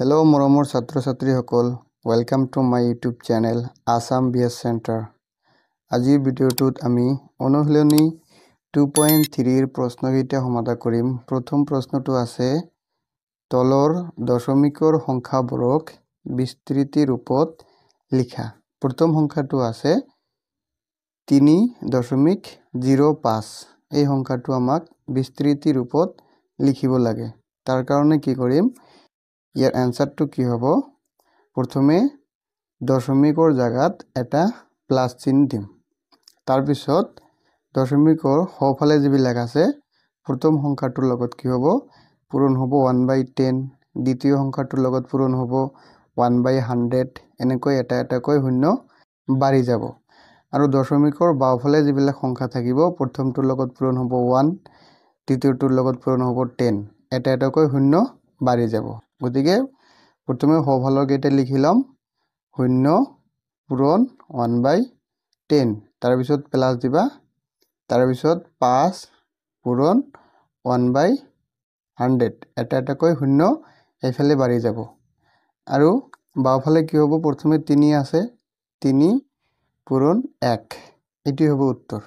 Hello মৰমৰ ছাত্ৰ ছাত্ৰীসকল, welcome to my YouTube channel Assam BS Centre. আজিৰ ভিডিঅ'টোত আমি অনুশীলনী 2.3 প্ৰশ্নকেইটা সমাধান কৰিম। প্ৰথম প্ৰশ্নটো আছে তলৰ দশমিকৰ সংখ্যাবোৰক বিস্তৃতি ৰূপত লিখা। প্ৰথম সংখ্যাটো আছে 3.05। এই সংখ্যাটো আমাক বিস্তৃতি ৰূপত লিখিব লাগে। তাৰ কাৰণে কি কৰিম? ইয়াৰ এনসাৰটো কি হ'ব? প্ৰথমে দশমিকৰ জাগাত এটা প্লাস চিহ্ন দিম। তাৰ পিছত দশমিকৰ সোঁফালে যিবিলাক আছে প্ৰথম সংখ্যাটোৰ লগত কি হ'ব? পূৰণ হ'ব 1/10, দ্বিতীয় সংখ্যাটোৰ লগত পূৰণ হ'ব 1/100, এনেকৈ এটা এটাকৈ শূন্য বাঢ়ি যাব। আৰু দশমিকৰ বাওঁফালে যিবিলাক সংখ্যা থাকিব প্ৰথমটোৰ লগত পূৰণ হ'ব 1, দ্বিতীয়টোৰ লগত পূৰণ হ'ব 10, এটা এটাকৈ শূন্য বাঢ়ি যাব। গতিকে প্ৰথমে সোঁফালৰ কেইটা লিখি ল'ম। 0 পূৰণ 1/10, তাৰ পিছত প্লাস দিবা। তাৰ পিছত 5 পূৰণ 1/100, এটা এটাকৈ শূন্য এইফালে বাঢ়ি যাব। আৰু বাওঁফালে কি হ'ব? প্ৰথমে 3 আছে, 3 পূৰণ 1, এটি হ'ব উত্তৰ।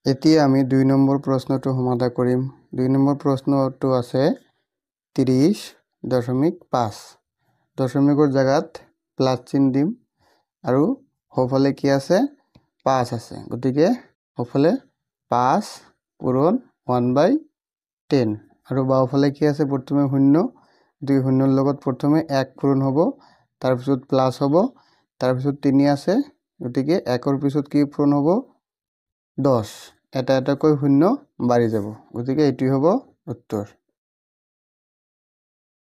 এতিয়া আমি 2 নম্বৰ প্ৰশ্নটো সমাধান কৰিম। 2 নম্বৰ প্ৰশ্নটো আছে 30.5। দশমিকৰ জাগাত প্লাস চিহ্ন দিম আৰু সোঁফালে কি আছে? 5 আছে। গতিকে সোঁফালে 5 পূৰণ 1/10 আৰু বাওঁফালে কি আছে? প্ৰথমে 0, গতিকে 0ৰ লগত প্ৰথমে 1 পূৰণ হ'ব, তাৰপিছত প্লাস হ'ব, তাৰপিছত 3 আছে, গতিকে 1ৰ পিছত কি পূৰণ হ'ব? 10, এটা এটাকৈ শূন্য বাঢ়ি যাব। গতিকে এটি হ'ব উত্তৰ।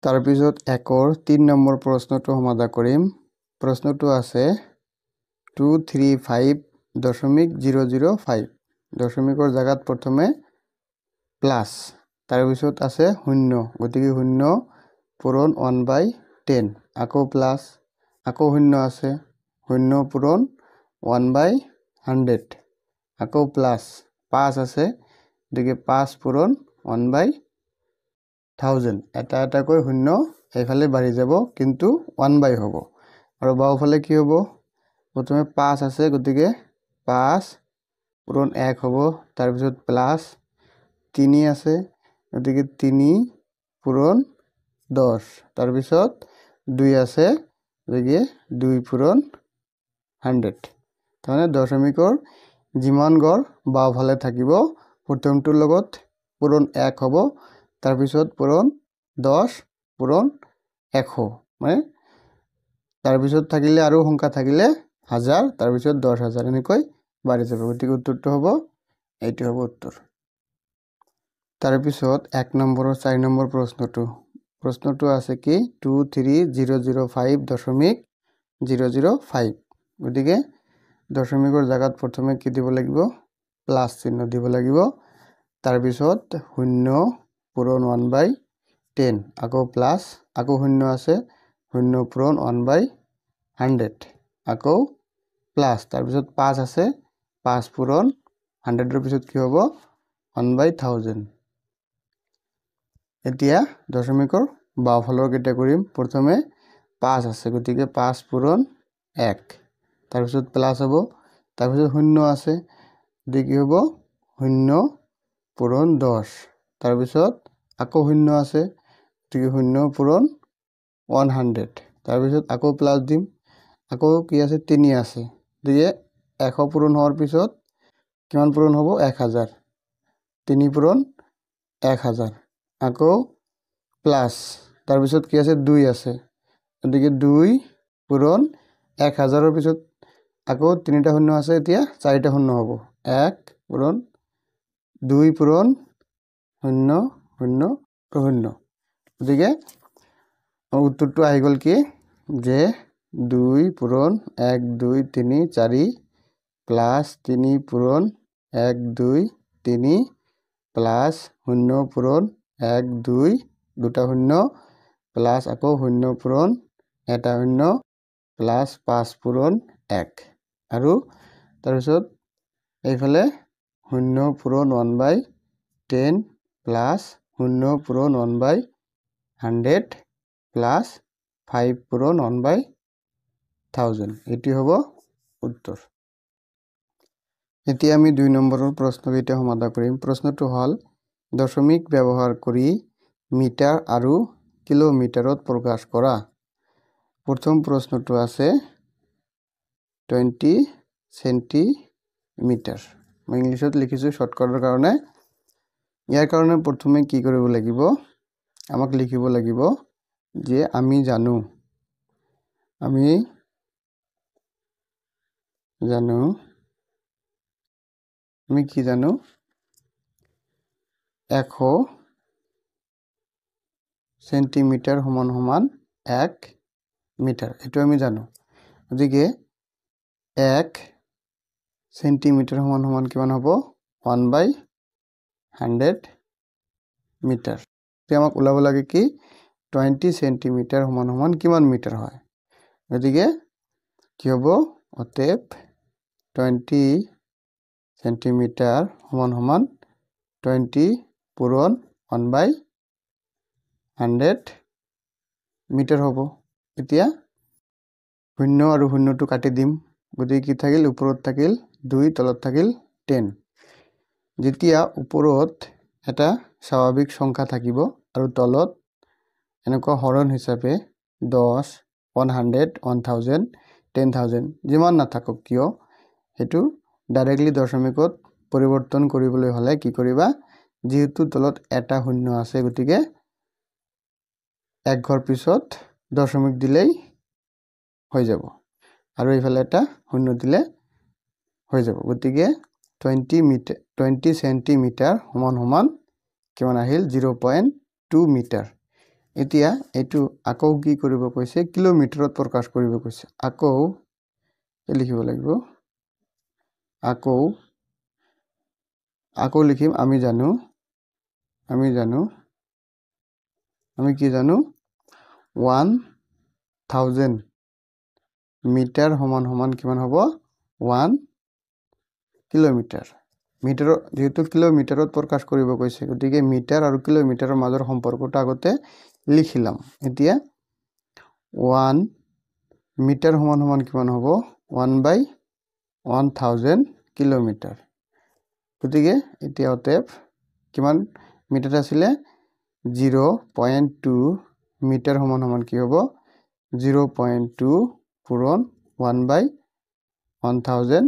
তাৰপিছত 1ৰ 3 নম্বৰ প্ৰশ্নটো সমাধান কৰিম। প্ৰশ্নটো আছে 235.005। দশমিকৰ জাগাত প্ৰথমে প্লাস, তাৰপিছত আছে 0, গতিকে 0 পূৰণ 1/10, আকৌ প্লাস, আকৌ 0 আছে, 0 পূৰণ 1/100, আকৌ প্লাস, 5 আছে, গতিকে 5 পূৰণ 1/1000, এটা এটাকৈ শূন্য এইফালে বাঢ়ি যাব, কিন্তু 1/, হ'ব। আৰু বাওঁফালে কি হ'ব? প্ৰথমে 5 আছে, গতিকে 5 পূৰণ 1 হ'ব, তাৰপিছত প্লাস 3 আছে, গতিকে 3 পূৰণ 10, তাৰপিছত 2 আছে, গতিকে 2 পূৰণ 100। তাৰমানে দশমিকৰ যিমান গড় বাওঁফালে থাকিব প্ৰথমটোৰ লগত পূৰণ 1 হ'ব, তাৰপিছত পূৰণ 10 পূৰণ 100, মানে তাৰপিছত থাকিলে আৰু সংখ্যা থাকিলে 1000, তাৰপিছত 10,000, এনেকৈ বাঢ়ি যাব। গতিকে উত্তৰটো হ'ব, এইটো হ'ব উত্তৰ। তাৰপিছত 1 নম্বৰৰ 4 নম্বৰ প্ৰশ্নটো আছে কি 23005.005। গতিকে দশমিকৰ জাগাত প্ৰথমে কি দিব লাগিব? প্লাস চিহ্ন দিব লাগিব। তাৰপিছত 0 পূৰণ 1/10, আকৌ প্লাস, আকৌ 0 আছে, 0 পূৰণ 1/100, আকৌ প্লাস, তাৰপিছত 5 আছে, 5 পূৰণ 100ৰ পিছত কি হ'ব? 1/1000। এতিয়া দশমিকৰ বাওঁফালৰ কেইটা কৰিম। প্ৰথমে 5 আছে, গতিকে 5 পূৰণ 1, তাৰপিছত প্লাস হ'ব, তাৰপিছত 0 আছে, গতিকে কি হ'ব? 0 পূৰণ 10, তাৰপিছত আকৌ 0 আছে, গতিকে 0 পূৰণ 100, তাৰপিছত আকৌ প্লাস দিম, আকৌ কি আছে? 3 আছে, গতিকে 100 পূৰণ হোৱাৰ পিছত কিমান পূৰণ হ'ব? 1000, 3 পূৰণ 1000, আকৌ প্লাস, তাৰপিছত কি আছে? 2 আছে, গতিকে 2 পূৰণ 1000ৰ পিছত আকৌ 3টা শূন্য আছে, এতিয়া 4টা শূন্য হ'ব। 1 পূৰণ 2 পূৰণ 0 0 0, গতিকে উত্তৰটো আহি গ'ল কি যে 2 পূৰণ 1 2 3 4 প্লাস 3 পূৰণ 1 2 3 প্লাস 0 পূৰণ 1 2, দুটা শূন্য, প্লাস আকৌ 0 পূৰণ এটা শূন্য, প্লাস 5 পূৰণ 1, আৰু তাৰপিছত এইফালে 0 পূৰণ 1/10 প্লাস 0 পূৰণ 1/100, 100 প্লাস 5 পূৰণ 1/1000 এটি হব উত্তৰ এতিয়া আমি 2 নম্বৰৰ প্ৰশ্নকেইটা সমাধান কৰিম প্ৰশ্নটো হ'ল দশমিক ব্যৱহাৰ কৰি মিটাৰ আৰু কিলোমিটাৰত প্ৰকাশ কৰা প্ৰথম প্ৰশ্নটো আছে 20 সেন্টিমিটাৰ মই ইংলিছত লিখিছো শৰ্টকাটৰ কাৰণে ইয়াৰ কাৰণে প্ৰথমে কি কৰিব লাগিব আমাক লিখিব লাগিব যে আমি জানো আমি কি জানো 100 সেন্টিমিটাৰ সমান 1 মিটাৰ এটো আমি জানো গতিকে 1 সেন্টিমিটাৰ সমান কিমান হ'ব 1/100 মিটাৰ তে আমাক ওলাব লাগে কি 20 সেন্টিমিটাৰ সমান কিমান মিটাৰ হয় গতিকে কি হ'ব অতএব 20 সেন্টিমিটাৰ সমান 20 পূৰণ 1/100 মিটাৰ হ'ব এতিয়া শূন্য আৰু শূন্যটো কাটি দিম গতিকে কি থাকিল ওপৰত থাকিল 2 তলত থাকিল 10 যেতিয়া ওপৰত এটা স্বাভাৱিক সংখ্যা থাকিব আৰু তলত এনেকুৱা হৰণ হিচাপে 10 100 1000 10000 যিমান নাথাকক কিয় হেতু ডাইৰেক্টলি দশমিকত পৰিৱৰ্তন কৰিবলৈ হলে কি কৰিবা যেহেতু তলত এটা শূন্য আছে গতিকে এক ঘৰ পিছত দশমিক দিলেই হৈ যাব আৰু ইফালে এটা শূন্য দিলে হৈ যাব গতিকে 20 সেন্টিমিটাৰ সমান কিমান আহিল 0.2 মিটাৰ এতিয়া এটো আকৌ কি কৰিব কৈছে কিলোমিটাৰত প্ৰকাশ কৰিব কৈছে আকৌ লিখিব লাগিব আকৌ লিখিম আমি কি জানো 1000 মিটাৰ সমান কিমান হ'ব 1 কিলোমিটাৰ মিটাৰ যেহেতু কিলোমিটাৰত প্ৰকাশ কৰিব কৈছে গতিকে মিটাৰ আৰু কিলোমিটাৰৰ মাজৰ সম্পৰ্কটো আগতে লিখিলাম এতিয়া 1 মিটাৰ সমান কিমান হ'ব 1/1000 কিলোমিটাৰ গতিকে এতিয়া অতএব কিমান মিটাৰ আছিল 0.2 মিটাৰ সমান কি হ'ব 0.2 পূৰণ 1/1000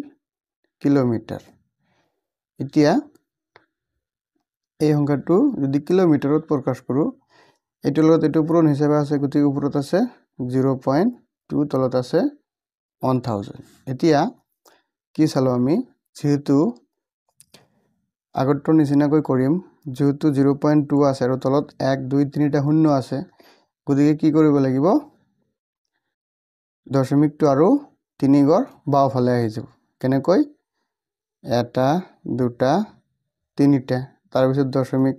কিলোমিটাৰ এতিয়া এই সংখ্যাটো যদি কিলোমিটাৰত প্ৰকাশ কৰো এটো লগত এটো পূৰণ হিচাপে আছে গতিকে ওপৰত আছে 0.2 তলত আছে 1000 এতিয়া কি চালো আমি যেহেতু আগৰটো নিচিনাকৈ কৰিম যেহেতু 0.2 আছে আৰু তলত 1 2 3টা শূন্য আছে গতিকে কি কৰিব লাগিব দশমিকটো আৰু 3 ঘৰ বাওফালে আহি যাব কেনেকৈ এটা দুটা তিনিটা তাৰ পিছত দশমিক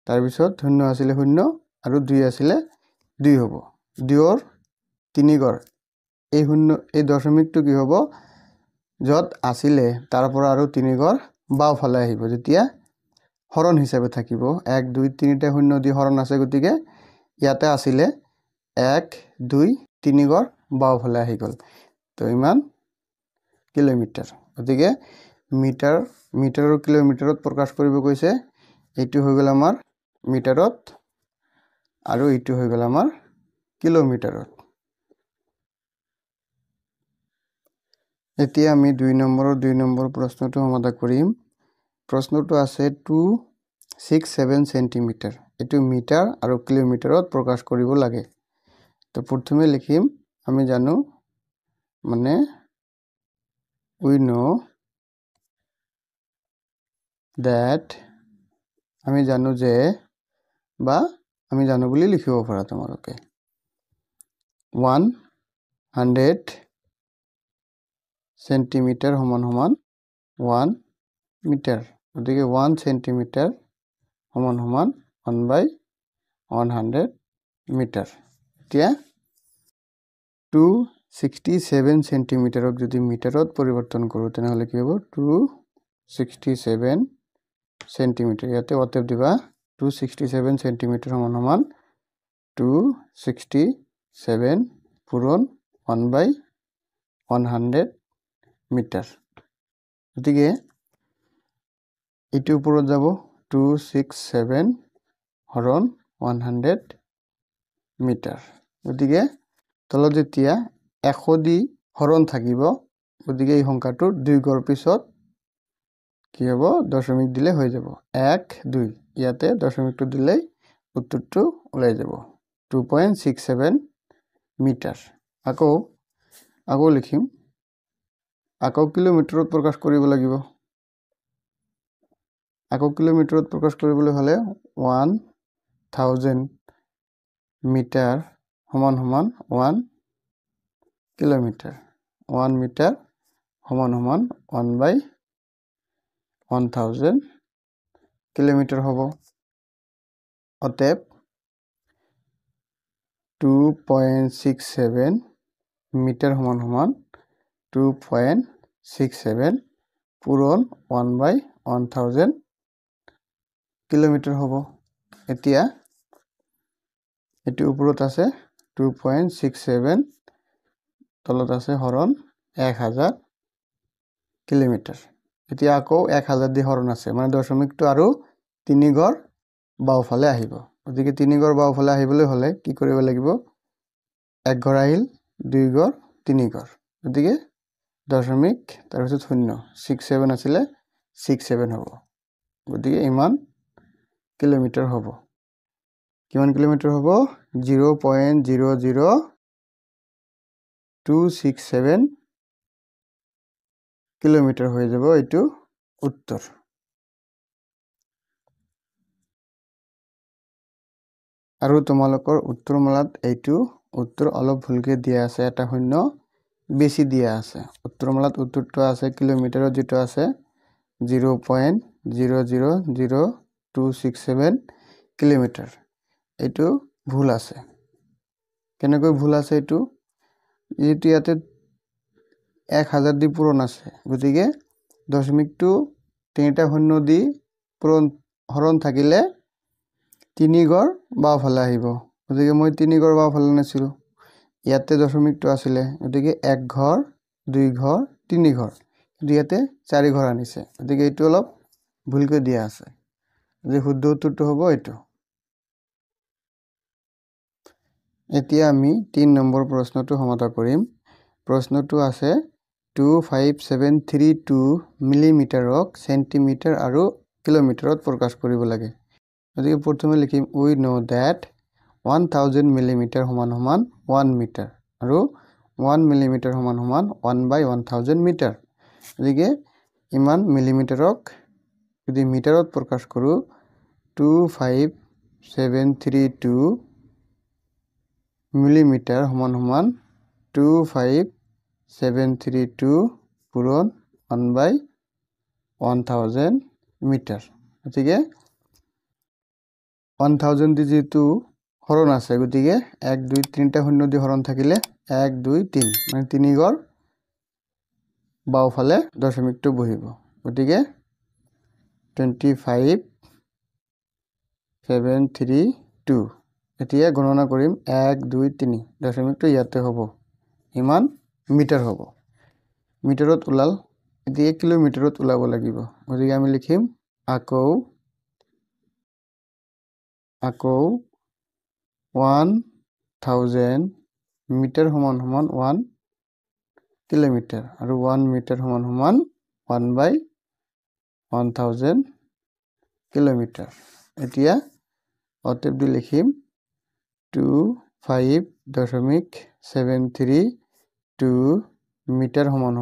তাৰ পিছত শূন্য আছিল শূন্য আৰু 2 আছিল 2 হ'ব 2ৰ 3 ঘৰ এই শূন্য এই দশমিকটো কি হ'ব যত আছিল তাৰ পৰা আৰু 3 ঘৰ বাওফালে আহিব যেতিয়া হৰণ হিচাপে থাকিব 1 2 3টা শূন্য দি হৰণ আছে গতিকে ইয়াতে আছিল 1 2 3 ঘৰ বাওফালে আহি গল তো ইমান কিলোমিটাৰ গতিকে মিটাৰ আৰু কিলোমিটাৰত প্ৰকাশ কৰিব কৈছে এইটো হৈ গল আমাৰ মিটাৰত আৰু এইটো হৈ গল আমাৰ কিলোমিটাৰত এতিয়া আমি 2 নম্বৰ প্ৰশ্নটো সমাধান কৰিম প্ৰশ্নটো আছে 267 সেন্টিমিটাৰ এটো মিটাৰ আৰু কিলোমিটাৰত প্ৰকাশ কৰিব লাগে তো প্ৰথমে লিখিম আমি জানো মানে we know that আমি জানো যে বা আমি জানো বুলি লিখিব পাৰা তোমালোকে 100 সেন্টিমিটাৰ সমান 1 মিটাৰ গতিকে 1 সেন্টিমিটাৰ সমান 1/100 মিটাৰ এতিয়া 267 সেন্টিমিটাৰক যদি মিটাৰত পৰিৱৰ্তন কৰো তেনেহলে কি হ'ব 267 সেন্টিমিটাৰ ইয়াতে অতএব দিবা 267 সেন্টিমিটাৰ সমান 267 পূৰণ 1/100 মিটাৰ গতিকে এইটো ওপৰত যাব 267 হৰণ 100 মিটাৰ গতিকে তলত যেতিয়া 100 দি হৰণ থাকিব গতিকে এই সংখ্যাটো 2 গড় পিছত কি হ'ব দশমিক দিলে হৈ যাব 1 2 ইয়াতে দশমিকটো দিলে উত্তৰটো ওলাই যাব 2.67 মিটাৰ আকৌ লিখিম আকৌ কিলোমিটাৰত প্ৰকাশ কৰিব লাগিব আকৌ কিলোমিটাৰত প্ৰকাশ কৰিবলৈ হলে 1000 মিটাৰ সমান 1 কিলোমিটাৰ 1 মিটাৰ সমান 1/1000 কিলোমিটাৰ হ'ব অতএব 2.67 মিটাৰ সমান 2.67 পূৰণ 1/1000 কিলোমিটাৰ হ'ব এতিয়া এটো ওপৰত আছে 2.67 তলত আছে হৰণ 1000 কিলোমিটাৰ এতিয়া আকৌ 1000 দি হৰণ আছে মানে দশমিকটো আৰু 3 গড় বাওফালে আহিব গতিকে 3 গড় বাওফালে আহিবলৈ হলে কি কৰিব লাগিব 1 গড় আহিল 2 গড় 3 গড় গতিকে দশমিক তাৰ পিছত 0 67 আছিল 67 হ'ব গতিকে ইমান কিলোমিটাৰ হ'ব কিমান কিলোমিটাৰ হ'ব 0.00267 কিলোমিটাৰ হৈ যাব এইটো উত্তৰ আৰু তোমালোকৰ উত্তৰমালাত এইটো উত্তৰ অলপ ভুলকে দিয়া আছে এটা শূন্য বেছি দিয়া আছে উত্তৰমালাত উত্তৰটো আছে কিলোমিটাৰত যেটো আছে 0.0000267 কিলোমিটাৰ এইটো ভুল আছে কেনেকৈ ভুল আছে এইটো যেটো ইয়াতে 1000 দি পূৰণ আছে গতিকে দশমিকটো তিনিটা শূন্য দি পূৰণ হৰণ থাকিলে 3 গড় বাওফালে আহিব গতিকে মই 3 গড় বাওফালে নাছিলো ইয়াতে দশমিকটো আছিল গতিকে 1 ঘৰ 2 ঘৰ 3 ঘৰ ইয়াতে 4 ঘৰ আনিছে গতিকে এইটো অলপ ভুলকৈ দিয়া আছে যে শুদ্ধ উত্তৰটো হ'ব এইটো এতিয়া আমি 3 নম্বৰ প্ৰশ্নটো সমাধান কৰিম প্ৰশ্নটো আছে 25732 মিলিমিটাৰক সেন্টিমিটাৰ আৰু কিলোমিটাৰত প্ৰকাশ কৰিব লাগে গতিকে প্ৰথমে লিখিম we know that 1000 মিলিমিটাৰ সমান 1 মিটাৰ আৰু 1 মিলিমিটাৰ সমান 1/1000 মিটাৰ গতিকে ইমান মিলিমিটাৰক যদি মিটাৰত প্ৰকাশ কৰো 25732 মিলিমিটাৰ সমান 25732 পূৰণ 1/1000 মিটাৰ গতিকে 1000 দি যেটো হৰণ আছে গতিকে 1 2 3টা শূন্য দি হৰণ থাকিলে 1 2 3 মানে 3 গড় বাওফালে দশমিকটো বহিব গতিকে 25732 এতিয়া গণনা কৰিম 1 2 3 দশমিকটো ইয়াতে হ'ব ইমান মিটাৰ হ'ব মিটাৰত উলাল এতিয়া কিলোমিটাৰত উলাব লাগিব গতিকে আমি লিখিম আকৌ 1000 মিটাৰ সমান 1 কিলোমিটাৰ আৰু 1 মিটাৰ সমান 1/1000 কিলোমিটাৰ এতিয়া অতএব দি লিখিম 25.732 মিটাৰ সমান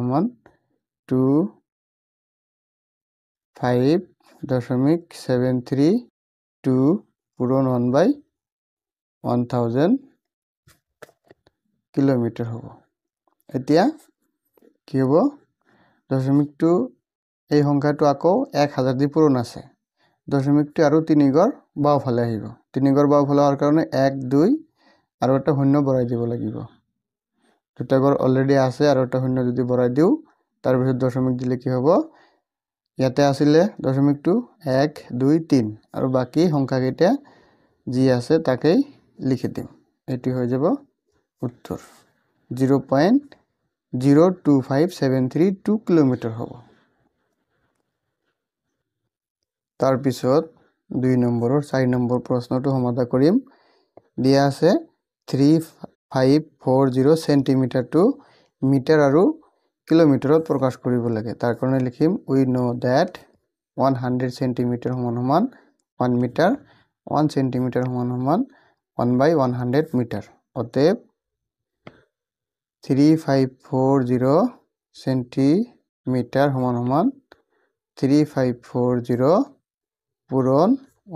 25.732 পূৰণ 1/1000 কিলোমিটাৰ হ'ব এতিয়া কি হ'ব দশমিকটো এই সংখ্যাটো আকৌ 1000 দি পূৰণ আছে দশমিকটো আৰু 3 গড় বাওফালে আহিব 3 গড় বাওফালে হোৱাৰ কাৰণে 1 2 আৰু এটা শূন্য বঢ়াই দিব লাগিব দুটা গড় অলৰেডি আছে আৰু এটা শূন্য যদি বঢ়াই দিও তাৰ পিছত দশমিক দিলে কি হ'ব ইয়াতে আছিল দশমিকটো 1 2 3 আৰু বাকি সংখ্যা কেইটা যি আছে তাকেই লিখি দিম এটি হয়ে যাব উত্তর 0.02573 কিলোমিটার হ'ব তাৰ পিছত 2 নম্বৰৰ 4 নম্বৰ প্ৰশ্নটো সমাধান কৰিম দিয়া আছে 3540 সেন্টিমিটাৰ টু মিটাৰ আৰু কিলোমিটাৰত প্ৰকাশ কৰিব লাগে তাৰ কাৰণে লিখিম we know that 100 centimeter সমান 1 meter 1 centimeter সমান 1/100 meter অতএব 3540 centimeter সমান 3540 পূৰণ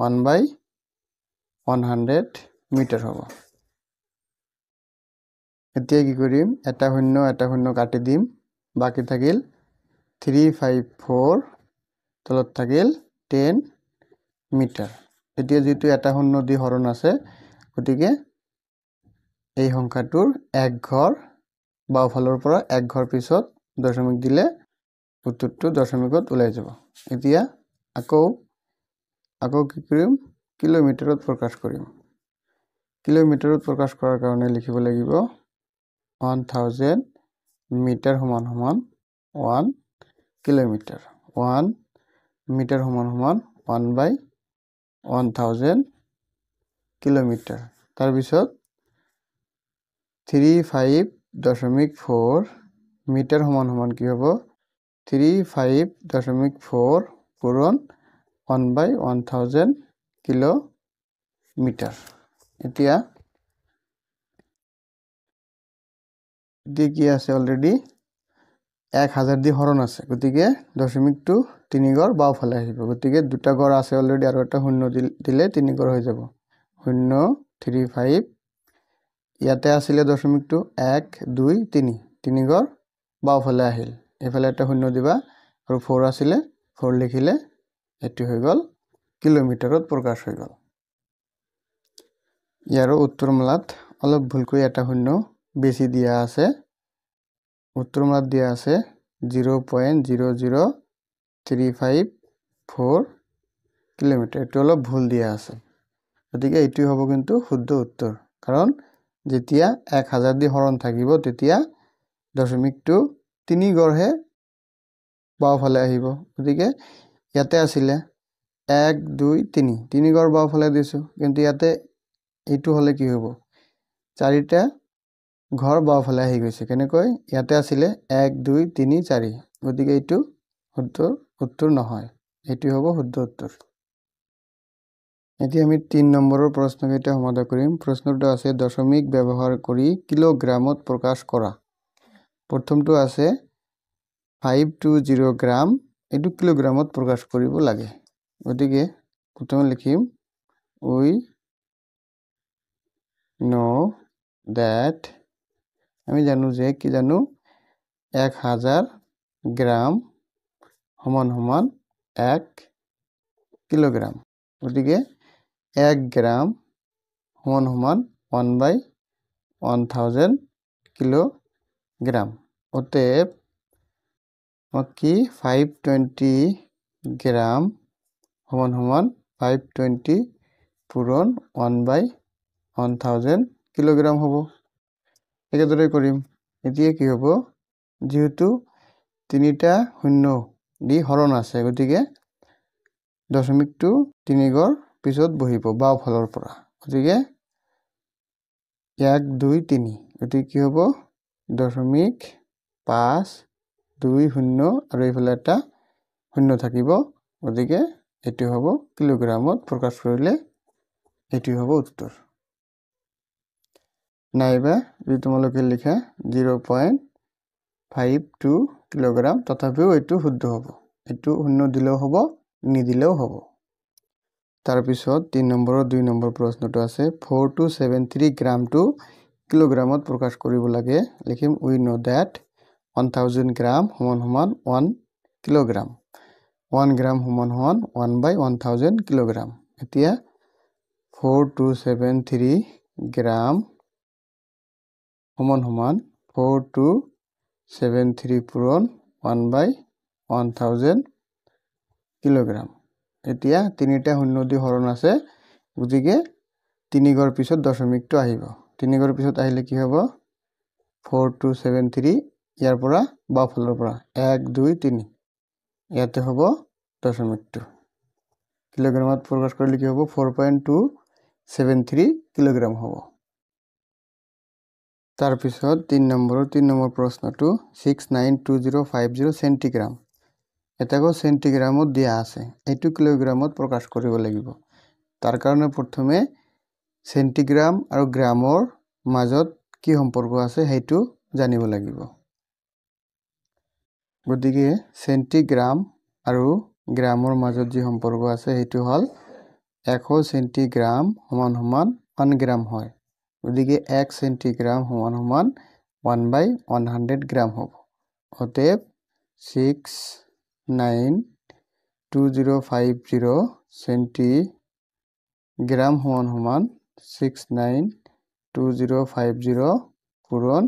1/100 meter হ'ব এতিয়া কি কৰিম এটা শূন্য কাটি দিম বাকি থাকিল 354 তলত থাকিল 10 মিটাৰ এতিয়া যেটো এটা শূন্য দি হৰণ আছে গতিকে এই সংখ্যাটোৰ এক ঘৰ বাওফালৰ পৰা এক ঘৰ পিছত দশমিক দিলে উত্তৰটো দশমিকত ওলাই যাব এতিয়া আকৌ কি কৰিম কিলোমিটাৰত প্ৰকাশ কৰিম কিলোমিটাৰত প্ৰকাশ কৰাৰ কাৰণে লিখিব লাগিব 1000 মিটাৰ সমান 1 কিলোমিটাৰ 1 মিটাৰ সমান 1/1000 কিলোমিটাৰ তাৰ পিছত 35.4 মিটাৰ সমান কি হ'ব 35.4 পূৰণ 1/1000 কিলোমিটাৰ এতিয়া কি আছে অলৰেডি 1000 দি হৰণ আছে গতিকে দশমিকটো 3 ঘৰ বাওফালে আহিব গতিকে দুটা ঘৰ আছে অলৰেডি আৰু এটা শূন্য দিলে 3 ঘৰ হৈ যাব 035 ইয়াতে আছিল দশমিকটো 1 2 3 3 ঘৰ বাওফালে আহিল এফালে এটা শূন্য দিবা আৰু 4 আছিল 4 লিখিলে এটি হৈ গল কিলোমিটাৰত প্ৰকাশ হৈ গল ইয়াৰ উত্তৰমালাত অলপ ভুলকৈ এটা শূন্য বেছি দিয়া আছে উত্তৰমালাত দিয়া আছে 0.00354 কিলোমিটাৰ এটো অলপ ভুল দিয়া আছে গতিকে এটি হ'ব কিন্তু শুদ্ধ উত্তৰ কাৰণ যেতিয়া 1000 দি হৰণ থাকিব তেতিয়া দশমিকটো 3 ঘৰহে বাওফালে আহিব গতিকে ইয়াতে আছিল 1 2 3 3 ঘৰ বাওফালে দিছো কিন্তু ইয়াতে এইটো হলে কি হ'ব চাৰিটা ঘৰ বাওফালে আহি গৈছে কেনেকৈ ইয়াতে আছিল 1 2 3 4 গতিকে এইটো শুদ্ধ উত্তৰ নহয় এটি হ'ব শুদ্ধ উত্তৰ এতিয়া আমি 3 নম্বৰৰ প্ৰশ্নকেইটা সমাধান কৰিম প্ৰশ্নটো আছে দশমিক ব্যৱহাৰ কৰি কিলোগ্ৰামত প্ৰকাশ কৰা প্ৰথমটো আছে 520 গ্ৰাম এটো কিলোগ্ৰামত প্ৰকাশ কৰিব লাগে গতিকে প্ৰথমে লিখিম we know that আমি জানো যে কি জানো 1000 গ্রাম সমান 1 কিলোগ্রাম গতিকে 1 গ্রাম সমান 1/1000 কিলোগ্রাম অতএব কি 520 গ্রাম সমান 520 পূৰণ 1/1000 কিলোগ্ৰাম হ'ব একেদৰে কৰিম এতিয়া কি হ'ব যেহেতু তিনিটা শূন্য দি হৰণ আছে গতিকে দশমিকটো 3 ঘৰ পিছত বহিব বাওফালৰ পৰা গতিকে 1 2 3 গতিকে কি হ'ব 0.520 আৰু এইফালে এটা শূন্য থাকিব গতিকে এটি হ'ব কিলোগ্ৰামত প্ৰকাশ কৰিলে এটি হ'ব উত্তৰ নাইবা যদি তোমালোকে লিখা 0.52 কিলোগ্ৰাম তথাপিও এটো শুদ্ধ হ'ব এটো শূন্য দিলেও হ'ব নিদিলেও হ'ব তাৰ পিছত 3 নম্বৰৰ 2 নম্বৰ প্ৰশ্নটো আছে 4273 গ্ৰাম টু কিলোগ্ৰামত প্ৰকাশ কৰিব লাগে লিখিম we know that 1000 গ্ৰাম সমান 1 কিলোগ্ৰাম 1 গ্ৰাম সমান 1/1000 কিলোগ্ৰাম এতিয়া 4273 গ্ৰাম সমান 4273 পূৰণ 1/1000 কিলোগ্ৰাম এতিয়া তিনিটা শূন্য দি হৰণ আছে গতিকে তিনি ঘৰ পিছত দশমিকটো আহিব তিনি ঘৰ পিছত আহিলে কি হ'ব 4273 ইয়াৰ পৰা বাওঁফালৰ পৰা 1 2 3 ইয়াতে হ'ব দশমিকটো কিলোগ্ৰামত প্ৰকাশ কৰিলে কি হ'ব 4.273 কিলোগ্ৰাম হ'ব তাৰ পিছত 3 নম্বৰ প্ৰশ্নটো 692050 সেন্টিগ্ৰাম এটাকো সেন্টিগ্ৰামত দিয়া আছে এইটো কিলোগ্ৰামত প্ৰকাশ কৰিব লাগিব তাৰ কাৰণে প্ৰথমে সেন্টিগ্ৰাম আৰু গ্ৰামৰ মাজত কি সম্পৰ্ক আছে সেইটো জানিব লাগিব গতিকে সেন্টিগ্ৰাম আৰু গ্ৰামৰ মাজত যি সম্পৰ্ক আছে সেইটো হল 100 সেন্টিগ্ৰাম সমান 1 গ্ৰাম হয় গতিকে 1 সেন্টিগ্ৰাম সমান 1/100 গ্ৰাম হ'ব অতএব 692050 সেন্টিগ্ৰাম সমান 692050 পূৰণ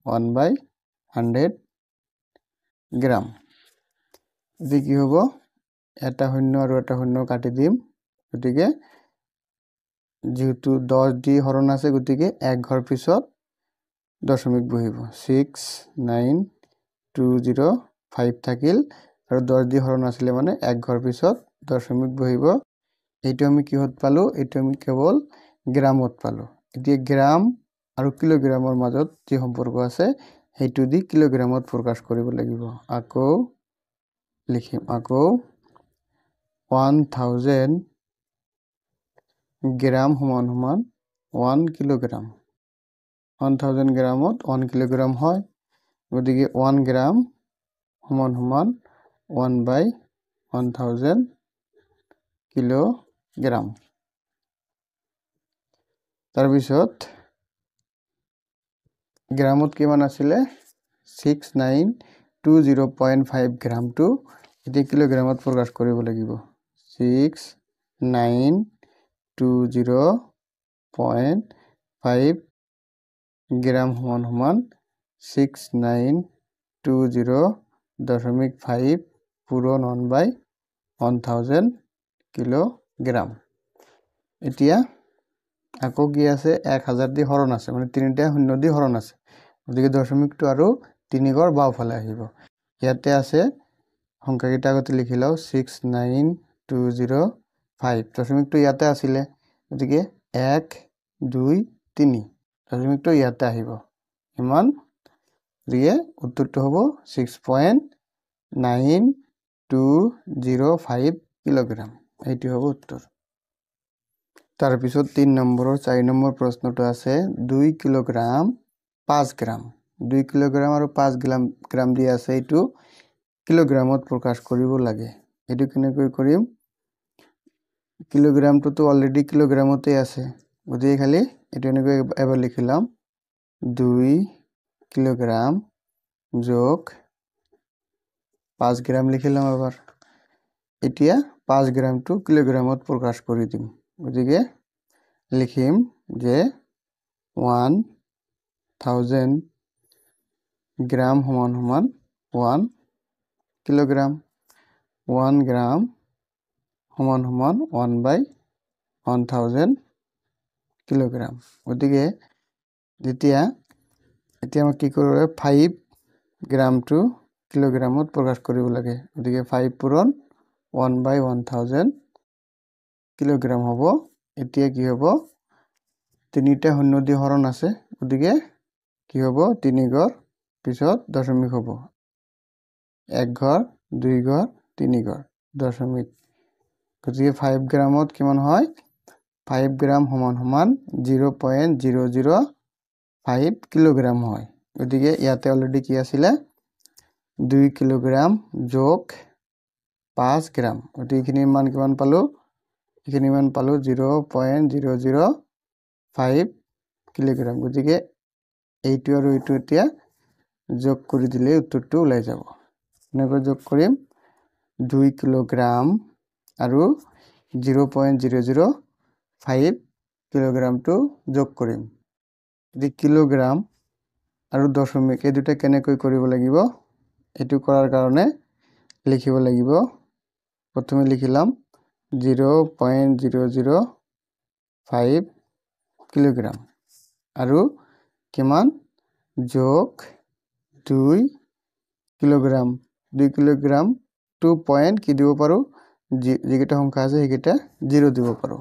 1/100 গ্ৰাম এটি কি হ'ব এটা শূন্য আৰু এটা শূন্য কাটি দিম গতিকে যেহেতু 10 দি হৰণ আছে গতিকে এক ঘৰ পিছত দশমিক বহিব 69205 থাকিল আৰু 10 দি হৰণ আছিল মানে এক ঘৰ পিছত দশমিক বহিব এইটো আমি কিহত পালো এইটো আমি কেৱল গ্ৰামত পালো এতিয়া গ্ৰাম আৰু কিলোগ্ৰামৰ মাজত যি সম্পৰ্ক আছে সেইটো দি কিলোগ্ৰামত প্ৰকাশ কৰিব লাগিব আকৌ লিখিম আকৌ 1000 গ্ৰাম সমান 1 কিলোগ্ৰাম 1000 গ্ৰামত 1 কিলোগ্ৰাম হয় গতিকে 1 গ্ৰাম সমান 1/1000 কিলোগ্ৰাম তাৰ পিছত গ্ৰামত কিমান আছিল 6920.5 গ্ৰামটো এতিয়া কিলোগ্ৰামত প্ৰকাশ কৰিব লাগিব 6920.5 গ্ৰাম সমান 6920.5 পূৰণ 1/1000 কিলোগ্ৰাম এতিয়া আকৌ কি আছে 1000 দি হৰণ আছে মানে তিনিটা শূন্য দি হৰণ আছে গতিকে দশমিকটো আৰু তিনি ঘৰ বাওঁফালে আহিব ইয়াতে আছে সংখ্যাকেইটা আগতে লিখি লও 69205 দশমিকটো ইয়াতে আছিল গতিকে 1 2 3 দশমিকটো ইয়াতে আহিব ইমান দিয়ে উত্তৰটো হ'ব 6.9205 কিলোগ্ৰাম এইটো হ'ব উত্তৰ তাৰ পিছত 3 নম্বৰৰ 4 নম্বৰ প্ৰশ্নটো আছে 2 কিলোগ্ৰাম 5 গ্ৰাম 2 কিলোগ্ৰাম আৰু 5 গ্ৰাম দি আছে এইটো কিলোগ্ৰামত প্ৰকাশ কৰিব লাগে এইটো কেনেকৈ কৰিম কিলোগ্ৰামটো অলৰেডি কিলোগ্ৰামতে আছে গতিকে খালি এইটো এনেকৈ এবাৰ লিখিলাম 2 কিলোগ্ৰাম যোগ 5 গ্ৰাম লিখিলাম এবাৰ এতিয়া 5 গ্ৰামটো কিলোগ্ৰামত প্ৰকাশ কৰি দিম গতিকে লিখিম যে 1000 গ্ৰাম সমান 1 কিলোগ্ৰাম 1 গ্ৰাম সমান 1/1000 কিলোগ্ৰাম গতিকে যেতিয়া আমি কি কৰিব 5 গ্ৰামটো কিলোগ্ৰামত প্ৰকাশ কৰিব লাগে গতিকে 5 পূৰণ 1/1000 কিলোগ্ৰাম হ'ব এতিয়া কি হ'ব তিনিটা শূন্য দি হৰণ আছে গতিকে কি হ'ব তিনি ঘৰ পিছত দশমিক হ'ব এক ঘৰ দুই ঘৰ তিনি ঘৰ দশমিক গতিকে 5 গ্ৰামত কিমান হয় 5 গ্ৰাম সমান 0.005 কিলোগ্ৰাম হয় গতিকে ইয়াতে অলৰেডি কি আছিলে 2 কিলোগ্ৰাম যোগ 5 গ্ৰাম গতিকে এইখিনি মান কিমান পালো এইখিনি মান পালো 0.005 কিলোগ্ৰাম গতিকে এইটো আৰু এইটো এতিয়া যোগ কৰি দিলে উত্তৰটো ওলাই যাব এনেকৈ যোগ কৰিম 2 কিলোগ্ৰাম আৰু 0.005 কিলোগ্ৰামটো যোগ কৰিম এই কিলোগ্ৰাম আৰু দশমিক এই দুটা কেনেকৈ কৰিব লাগিব এটো কৰাৰ কাৰণে লিখিব লাগিব প্ৰথমে লিখিলাম 0.005 কিলোগ্ৰাম আৰু কিমান যোগ 2 কিলোগ্ৰাম 2 কিলোগ্ৰাম 2 পইণ্ট কি দিব পাৰোঁ যিকেইটা সংখ্যা আছে সেইকেইটা 0 দিব পাৰোঁ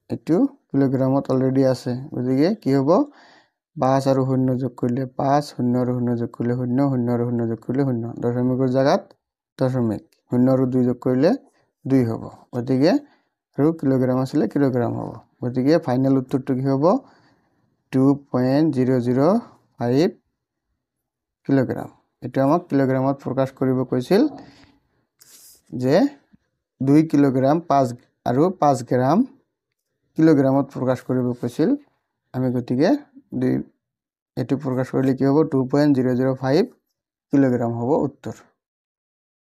এইটো কিলোগ্ৰামত অলৰেডি আছে গতিকে কি হ'ব 5 আৰু 0 যোগ কৰিলে 5 0 আৰু 0 যোগ কৰিলে 0 0 আৰু 0 যোগ কৰিলে 0 দশমিকৰ জাগাত দশমিক 0 আৰু 2 যোগ কৰিলে 2 হ'ব গতিকে আৰু কিলোগ্ৰাম আছিলে কিলোগ্ৰাম হ'ব গতিকে ফাইনেল উত্তৰটো কি হ'ব 2.005 কিলোগ্ৰাম এটা আমাক কিলোগ্ৰামত প্ৰকাশ কৰিব কৈছিল যে 2 কিলোগ্ৰাম 5 আৰু 5 গ্ৰাম কিলোগ্ৰামত প্ৰকাশ কৰিব কৈছিল আমি গতিকে এটো প্ৰকাশ কৰিলে কি হ'ব 2.005 কিলোগ্ৰাম হ'ব উত্তৰ